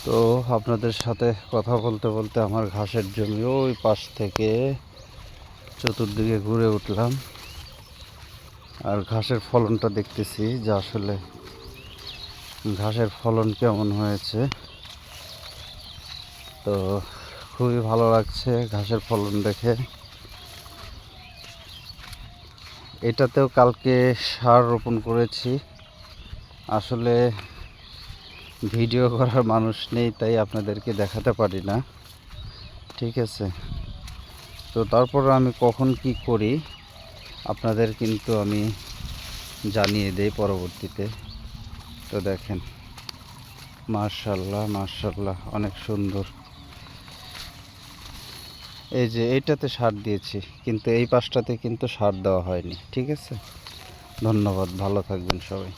তো আপনাদের সাথে কথা বলতে বলতে আমার ঘাসের জমি ওই পাশ থেকে চতুর্দিকে ঘুরে উঠলাম, আর ঘাসের ফলনটা দেখতেছি যে আসলে ঘাসের ফলন কেমন হয়েছে। তো খুবই ভালো লাগছে ঘাসের ফলন দেখে। এটাতেও কালকে সার রোপণ করেছি, আসলে ভিডিও করার মানুষ নেই তাই আপনাদেরকে দেখাতে পারি না, ঠিক আছে। তো তারপর আমি কখন কি করি আপনাদের কিন্তু আমি জানিয়ে দেই পরবর্তীতে। তো দেখেন, মাশাআল্লাহ মাশাআল্লাহ, অনেক সুন্দর। এই যে এইটাতে সার দিয়েছি, কিন্তু এই পাশটাতে কিন্তু সার দেওয়া হয়নি, ঠিক আছে। ধন্যবাদ, ভালো থাকবেন সবাই।